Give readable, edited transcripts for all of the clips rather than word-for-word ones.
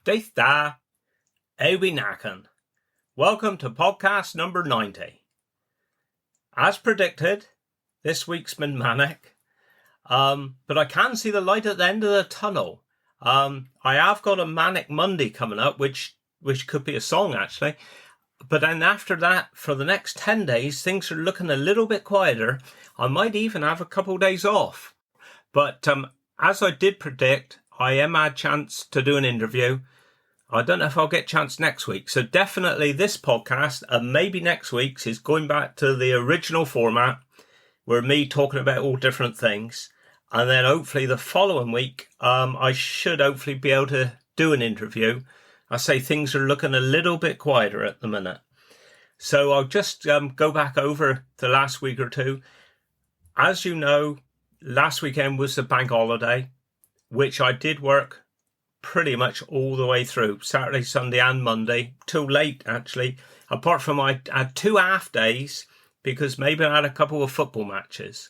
Daith da, Ewi Nakan. Welcome to podcast number 90. As predicted, this week's been manic, but I can see the light at the end of the tunnel. I have got a Manic Monday coming up, which could be a song actually. But then after that, for the next 10 days, things are looking a little bit quieter. I might even have a couple of days off. But as I did predict, I am had a chance to do an interview. I don't know if I'll get a chance next week. So definitely this podcast and maybe next week's is going back to the original format where me talking about all different things. And then hopefully the following week, I should hopefully be able to do an interview. I say things are looking a little bit quieter at the minute. So I'll just go back over the last week or two. As you know, last weekend was the bank holiday, which I did work pretty much all the way through. Saturday, Sunday and Monday, till late actually. Apart from I had 2 half days because maybe I had a couple of football matches.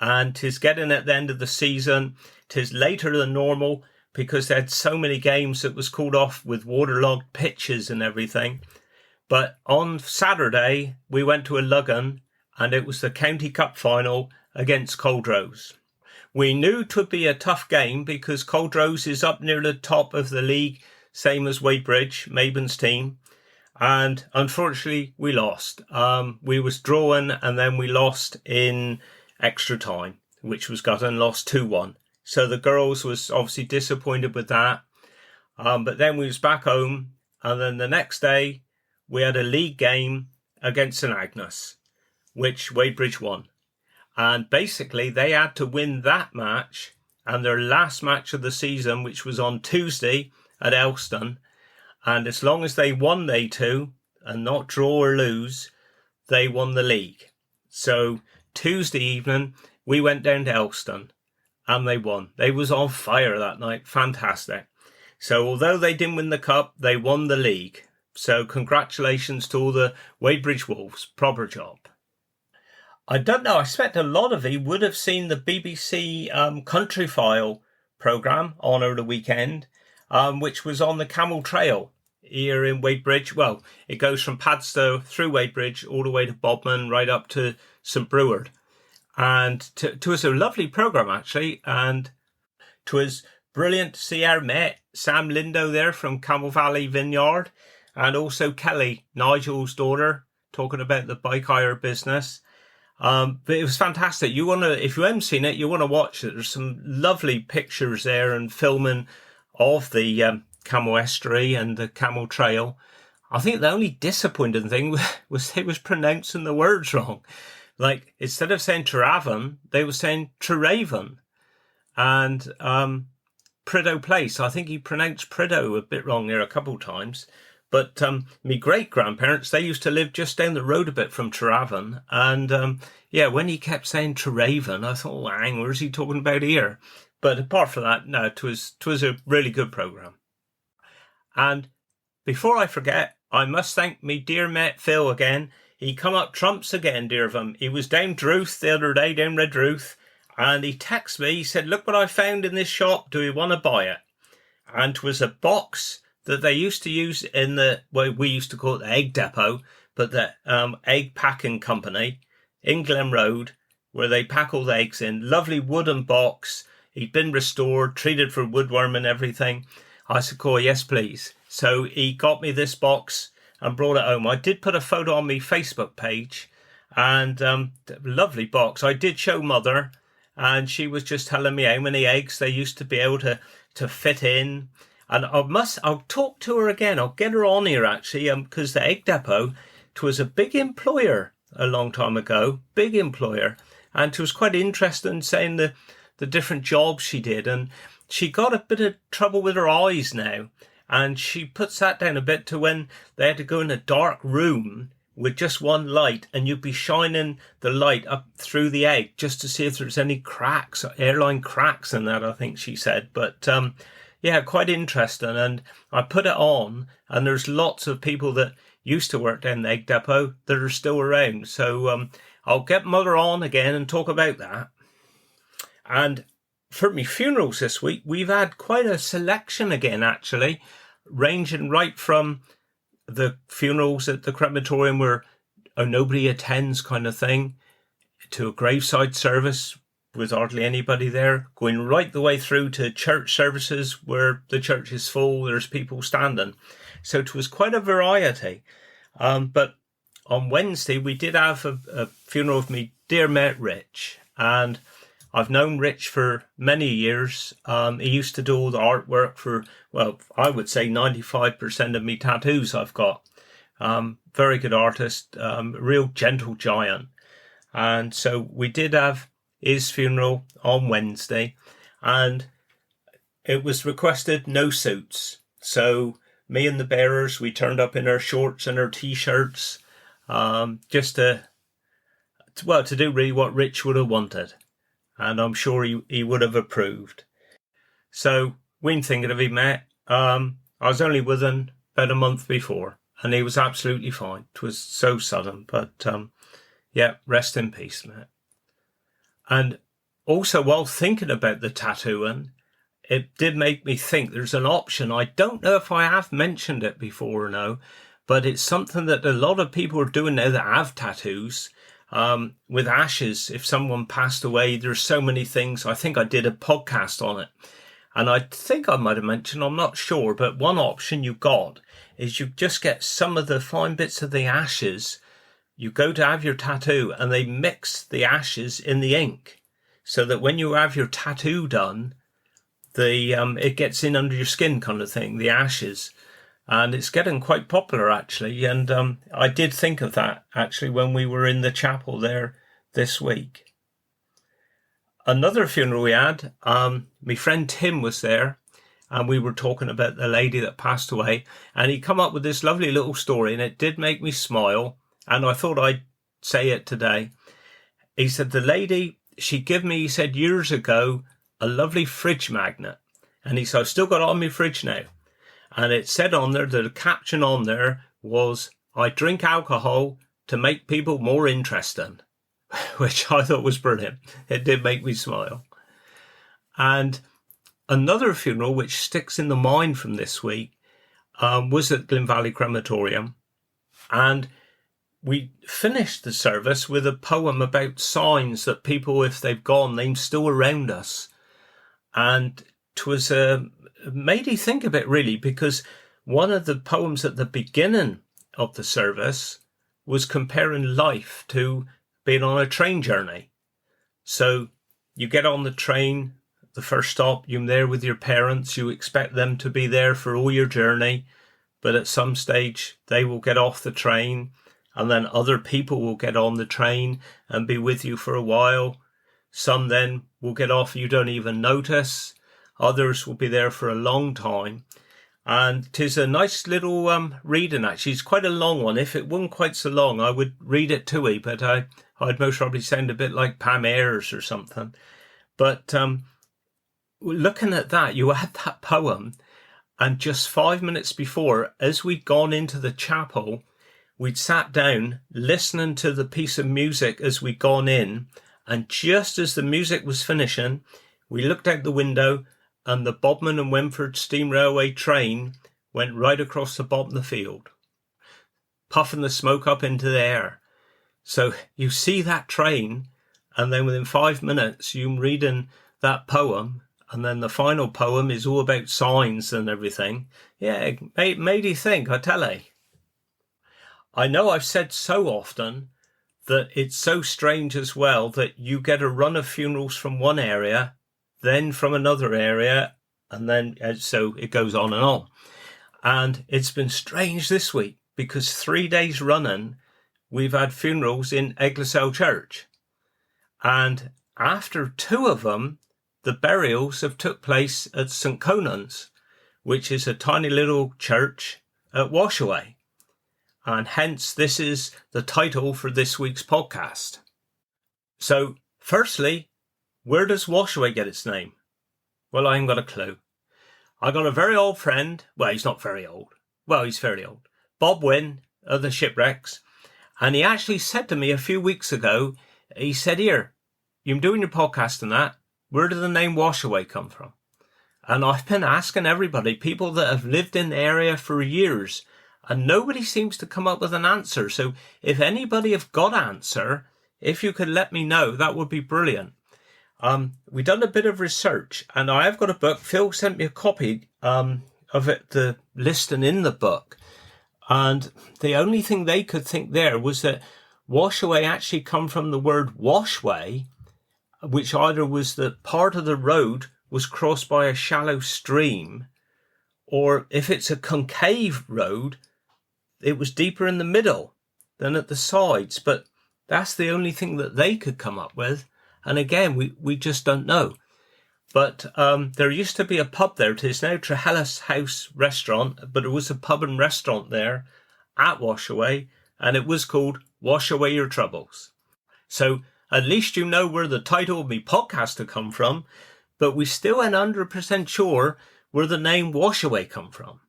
And 'tis getting at the end of the season. 'Tis later than normal because they had so many games that was called off with waterlogged pitches and everything. But on Saturday, we went to a Luggan and it was the County Cup final against Coldrose. We knew 'twould be a tough game because Coldrose is up near the top of the league, same as Wadebridge, Maben's team. And unfortunately, we lost. We was drawing and then we lost in extra time, which was got and lost 2-1. So the girls was obviously disappointed with that. But then we was back home. And then the next day, we had a league game against St Agnes, which Wadebridge won. And basically, they had to win that match and their last match of the season, which was on Tuesday at Elston. And as long as they won they two and not draw or lose, they won the league. So Tuesday evening, we went down to Elston and they won. They was on fire that night. Fantastic. So although they didn't win the cup, they won the league. So congratulations to all the Wadebridge Wolves. Proper job. I don't know, I expect a lot of you would have seen the BBC Country File programme on over the weekend, which was on the Camel Trail here in Wadebridge. Well, it goes from Padstow through Wadebridge all the way to Bodmin, right up to St Breward. And it was a lovely programme, actually. And it was brilliant to see our mate, Sam Lindo there from Camel Valley Vineyard. And also Kelly, Nigel's daughter, talking about the bike hire business. But it was fantastic. If you haven't seen it, you want to watch it. There's some lovely pictures there and filming of the Camel Estuary and the Camel Trail. I think the only disappointing thing was they was pronouncing the words wrong. Like, instead of saying Treraven, they were saying Treraven. And Prideaux Place, I think he pronounced Prideaux a bit wrong there a couple of times. But my great-grandparents, they used to live just down the road a bit from Treraven. And, when he kept saying Treraven, I thought, oh, hang, where's he talking about here? But apart from that, no, it was a really good programme. And before I forget, I must thank me dear mate Phil again. He come up trumps again, dear of him. He was down Druth the other day, down Redruth. And he texted me, he said, look what I found in this shop. Do you want to buy it? And it was a box that they used to use in we used to call it the egg depot, but the egg packing company in Glen Road, where they pack all the eggs in. Lovely wooden box. He'd been restored, treated for woodworm and everything. I said, oh, yes, please. So he got me this box and brought it home. I did put a photo on my Facebook page and lovely box. I did show Mother and she was just telling me how many eggs they used to be able to fit in. And I'll talk to her again. I'll get her on here actually, because the Egg Depot, it was a big employer a long time ago, big employer. And it was quite interesting saying the different jobs she did. And she got a bit of trouble with her eyes now. And she puts that down a bit to when they had to go in a dark room with just one light and you'd be shining the light up through the egg just to see if there's any cracks, airline cracks in that, I think she said. But, quite interesting. And I put it on and there's lots of people that used to work down the Egg Depot that are still around. So I'll get Mother on again and talk about that. And for me funerals this week, we've had quite a selection again, actually. ranging right from the funerals at the crematorium where nobody attends kind of thing, to a graveside service with hardly anybody there, going right the way through to church services where the church is full, there's people standing. So it was quite a variety. But on Wednesday, we did have a funeral of my dear mate Rich, and I've known Rich for many years. He used to do all the artwork for, well, I would say 95% of me tattoos I've got. Very good artist, real gentle giant. And so we did have his funeral on Wednesday, and it was requested no suits. So me and the bearers, we turned up in our shorts and our t-shirts, just to do really what Rich would have wanted. And I'm sure he would have approved. So when thinking of him, mate, I was only with him about a month before, and he was absolutely fine. It was so sudden, but yeah, rest in peace, mate. And also, while thinking about the tattooing, it did make me think there's an option. I don't know if I have mentioned it before or no, but it's something that a lot of people are doing now that have tattoos. With ashes, if someone passed away, there's so many things. I think I did a podcast on it, and I think I might have mentioned, I'm not sure, but one option you've got is you just get some of the fine bits of the ashes. You go to have your tattoo and they mix the ashes in the ink so that when you have your tattoo done, it gets in under your skin kind of thing, the ashes. And it's getting quite popular, actually. And I did think of that, actually, when we were in the chapel there this week. Another funeral we had, my friend Tim was there, and we were talking about the lady that passed away. And he come up with this lovely little story, and it did make me smile. And I thought I'd say it today. He said the lady, she gave me, he said, years ago, a lovely fridge magnet. And he said, I've still got it on my fridge now. And it said on there, the caption on there was, I drink alcohol to make people more interesting, which I thought was brilliant. It did make me smile. And another funeral which sticks in the mind from this week was at Glyn Valley Crematorium. And we finished the service with a poem about signs that people, if they've gone, they're still around us. And it was made me think a bit, really, because one of the poems at the beginning of the service was comparing life to being on a train journey. So you get on the train, the first stop, you're there with your parents, you expect them to be there for all your journey, but at some stage they will get off the train, and then other people will get on the train and be with you for a while. Some then will get off, you don't even notice. Others will be there for a long time. And 'tis a nice little reading, actually. It's quite a long one. If it wasn't quite so long, I would read it to you, but I'd most probably sound a bit like Pam Ayres or something. But looking at that, you had that poem, and just 5 minutes before, as we'd gone into the chapel, we'd sat down listening to the piece of music as we'd gone in, and just as the music was finishing, we looked out the window, and the Bodmin and Wentford Steam Railway train went right across the bottom of the field, puffing the smoke up into the air. So you see that train, and then within 5 minutes, you're reading that poem, and then the final poem is all about signs and everything. Yeah, it made you think, I tell you. I know I've said so often that it's so strange as well that you get a run of funerals from one area, then from another area, and then so it goes on and on. And it's been strange this week because 3 days running, we've had funerals in Eglesell Church. And after 2 of them, the burials have took place at St. Conan's, which is a tiny little church at Washaway. And hence this is the title for this week's podcast. So firstly, where does Washaway get its name? Well, I ain't got a clue. I got a very old friend. Well, he's not very old. Well, he's fairly old. Bob Wynn of the Shipwrecks. And he actually said to me a few weeks ago, he said, here, you're doing your podcast and that. Where did the name Washaway come from? And I've been asking everybody, people that have lived in the area for years, and nobody seems to come up with an answer. So if anybody have got an answer, if you could let me know, that would be brilliant. We done a bit of research, and I have got a book. Phil sent me a copy of it, the listing in the book. And the only thing they could think there was that Washaway actually come from the word washway, which either was the part of the road was crossed by a shallow stream, or if it's a concave road, it was deeper in the middle than at the sides. But that's the only thing that they could come up with. And again, we just don't know. But there used to be a pub there. It is now Trehellis House Restaurant, but it was a pub and restaurant there at Washaway, and it was called Wash Away Your Troubles. So at least you know where the title of my podcast had come from, but we still ain't 100% sure where the name Washaway come from.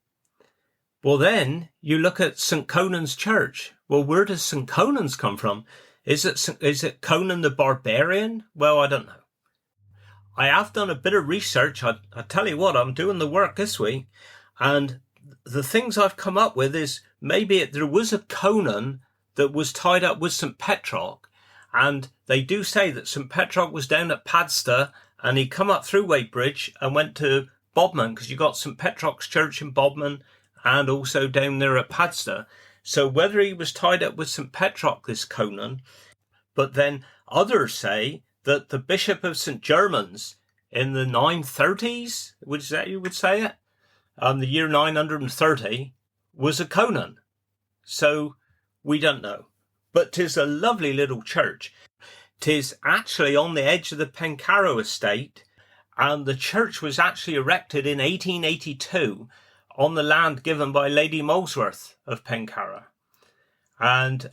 Well, then you look at St. Conan's Church. Well, where does St. Conan's come from? Is it Conan the Barbarian? Well, I don't know. I have done a bit of research. I tell you what, I'm doing the work this week. And the things I've come up with is maybe there was a Conan that was tied up with St. Petroc. And they do say that St. Petroc was down at Padstow and he come up through Wadebridge and went to Bodmin, because you got St. Petroc's Church in Bodmin and also down there at Padstow. So whether he was tied up with St. Petroc, this Conan, but then others say that the Bishop of St. Germans in the 930s, which that you would say it, the year 930, was a Conan. So we don't know. But 'tis a lovely little church. 'Tis actually on the edge of the Pencarrow estate, and the church was actually erected in 1882 on the land given by Lady Molesworth of Pencarrow. And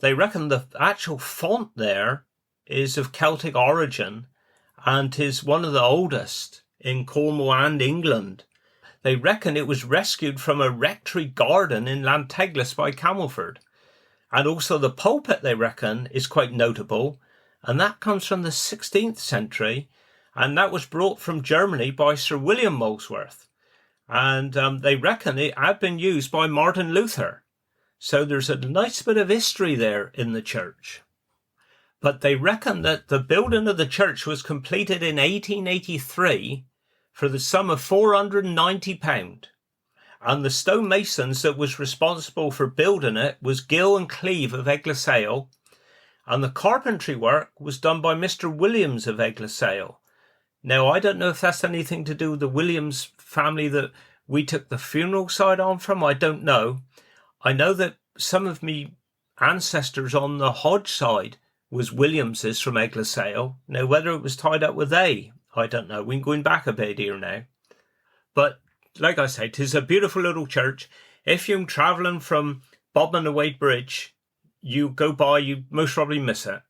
they reckon the actual font there is of Celtic origin, and 'tis one of the oldest in Cornwall and England. They reckon it was rescued from a rectory garden in Lanteglis by Camelford. And also the pulpit, they reckon, is quite notable, and that comes from the 16th century, and that was brought from Germany by Sir William Molesworth. And they reckon it had been used by Martin Luther. So there's a nice bit of history there in the church. But they reckon that the building of the church was completed in 1883 for the sum of £490. And the stonemasons that was responsible for building it was Gill and Cleve of Egglesale, and the carpentry work was done by Mr. Williams of Egglesale. Now, I don't know if that's anything to do with the Williams family that we took the funeral side on from. I don't know. I know that some of me ancestors on the Hodge side was Williamses from Egglesale. Now, whether it was tied up with they, I don't know. We're going back a bit here now. But like I say, 'tis a beautiful little church. If you're travelling from Bodmin to Wadebridge, you go by, you most probably miss it.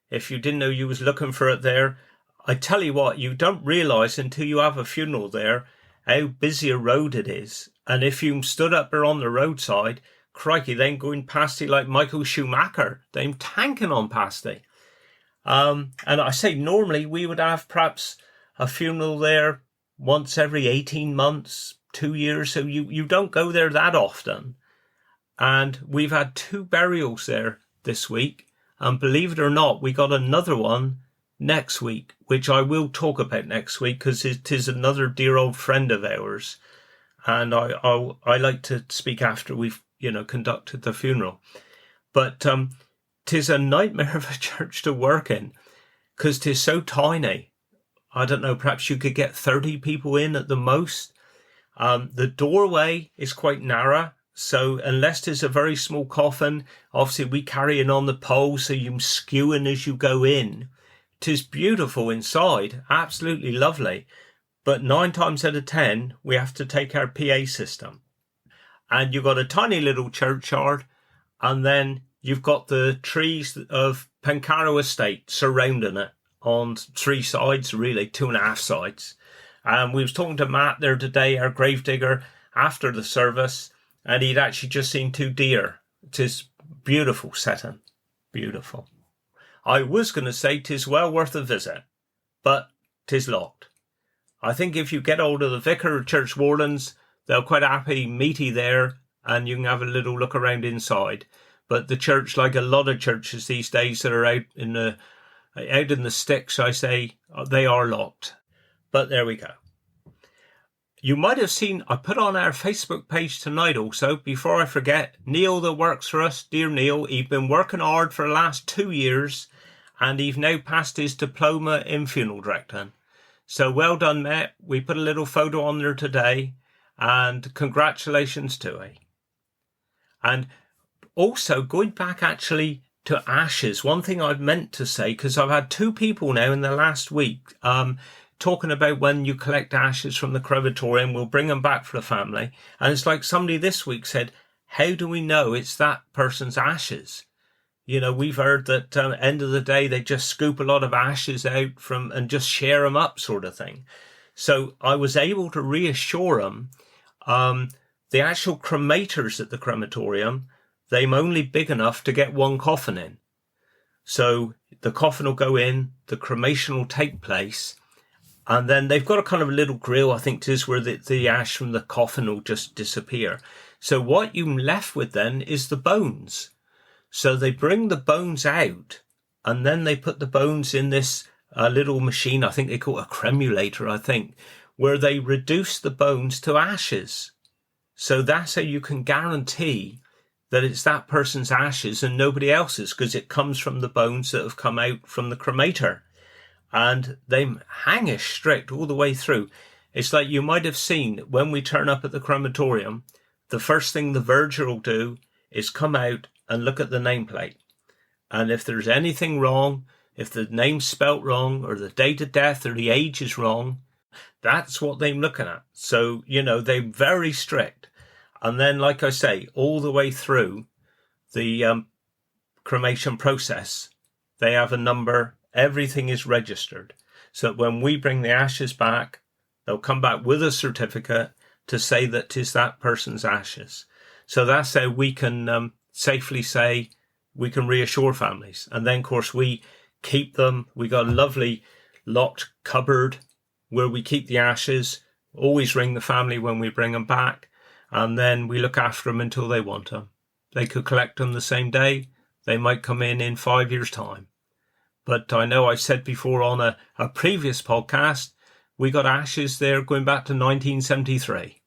If you didn't know you was looking for it there, I tell you what, you don't realise until you have a funeral there how busy a road it is. And if you stood up there on the roadside, crikey, they ain't going past you like Michael Schumacher. They're tanking on past you. And I say normally we would have perhaps a funeral there once every 18 months, 2 years. So you don't go there that often. And we've had 2 burials there this week. And believe it or not, we got another one next week, which I will talk about next week because it is another dear old friend of ours. And I like to speak after we've, conducted the funeral. But 'tis a nightmare of a church to work in because 'tis so tiny. I don't know, perhaps you could get 30 people in at the most. The doorway is quite narrow. So unless there's a very small coffin, obviously we carry it on the pole so you're skewing as you go in. 'Tis beautiful inside, absolutely lovely. But 9 times out of 10, we have to take our PA system. And you've got a tiny little churchyard, and then you've got the trees of Pencarrow Estate surrounding it on 3 sides, really, 2.5 sides. And we was talking to Matt there today, our gravedigger, after the service, and he'd actually just seen 2 deer. 'Tis beautiful setting, beautiful. I was going to say 'tis well worth a visit, but 'tis locked. I think if you get hold of the vicar or church wardens, they'll quite happy meet you there, and you can have a little look around inside. But the church, like a lot of churches these days that are out in the sticks, I say, they are locked. But there we go. You might have seen, I put on our Facebook page tonight also, before I forget, Neil that works for us, dear Neil, he's been working hard for the last 2 years, and he's now passed his diploma in funeral directing. So well done, mate. We put a little photo on there today, and congratulations to him. And also, going back actually to ashes, one thing I've meant to say, because I've had 2 people now in the last week talking about when you collect ashes from the crematorium, we'll bring them back for the family. And it's like somebody this week said, how do we know it's that person's ashes? You know, we've heard that end of the day, they just scoop a lot of ashes out from and just share them up sort of thing. So I was able to reassure them, the actual cremators at the crematorium, they're only big enough to get 1 coffin in. So the coffin will go in, the cremation will take place, and then they've got a kind of a little grill, I think, is where the ash from the coffin will just disappear. So what you're left with then is the bones. So they bring the bones out, and then they put the bones in this little machine, I think they call it a cremulator, I think, where they reduce the bones to ashes. So that's how you can guarantee that it's that person's ashes and nobody else's, because it comes from the bones that have come out from the cremator. And they hang us strict all the way through. It's like you might have seen when we turn up at the crematorium, the first thing the verger will do is come out and look at the nameplate. And if there's anything wrong, if the name's spelt wrong or the date of death or the age is wrong, that's what they're looking at. So, you know, they're very strict. And then, like I say, all the way through the cremation process, they have a number. Everything is registered. So that when we bring the ashes back, they'll come back with a certificate to say that 'tis that person's ashes. So that's how we can safely say, we can reassure families. And then, of course, we keep them. We got a lovely locked cupboard where we keep the ashes, always ring the family when we bring them back. And then we look after them until they want them. They could collect them the same day. They might come in 5 years' time. But I know I said before on a previous podcast, we got ashes there going back to 1973.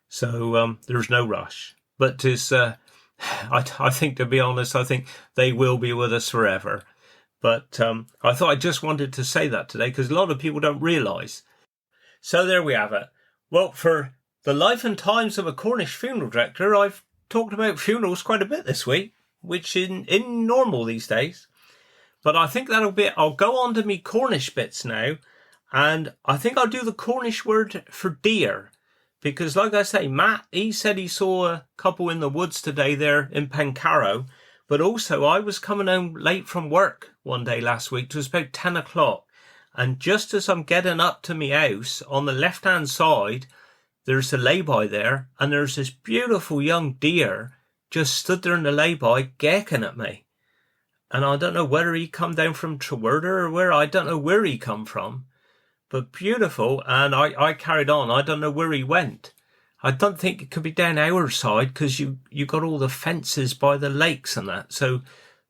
So there's no rush. But I think, to be honest, I think they will be with us forever. But I thought I just wanted to say that today because a lot of people don't realise. So there we have it. Well, for the life and times of a Cornish funeral director, I've talked about funerals quite a bit this week, which in normal these days. But I think that'll be it. I'll go on to me Cornish bits now. And I think I'll do the Cornish word for deer. Because like I say, Matt, he said he saw a couple in the woods today there in Pencarrow. But also I was coming home late from work one day last week. It was about 10 o'clock. And just as I'm getting up to my house, on the left-hand side, there's a lay-by there. And there's this beautiful young deer just stood there in the lay-by gawking at me. And I don't know whether he come down from Trewerder or where. I don't know where he come from. But beautiful. And I carried on. I don't know where he went. I don't think it could be down our side because you got all the fences by the lakes and that. So,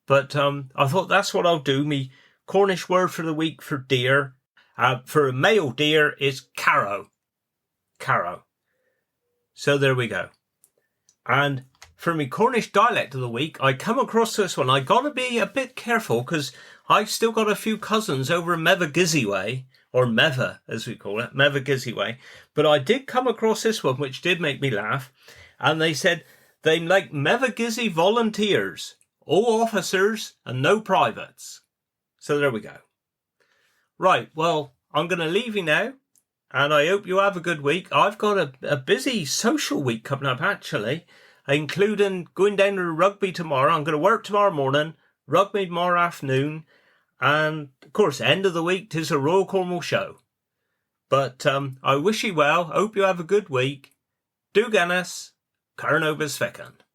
but I thought that's what I'll do. Me Cornish word for the week for deer. For a male deer is carrow. Carrow. So there we go. And for me Cornish dialect of the week, I come across this one. I got to be a bit careful because I've still got a few cousins over in Mevagizzy way, or Meva as we call it, Mevagizzy way. But I did come across this one, which did make me laugh. And they said they like Mevagizzy volunteers, all officers and no privates. So there we go. Right, well, I'm going to leave you now. And I hope you have a good week. I've got a busy social week coming up, actually, including going down to rugby tomorrow. I'm going to work tomorrow morning, rugby tomorrow afternoon, and, of course, end of the week, 'tis a Royal Cornwall show. But I wish you well. Hope you have a good week. Do Guinness. Carnobus Fecund.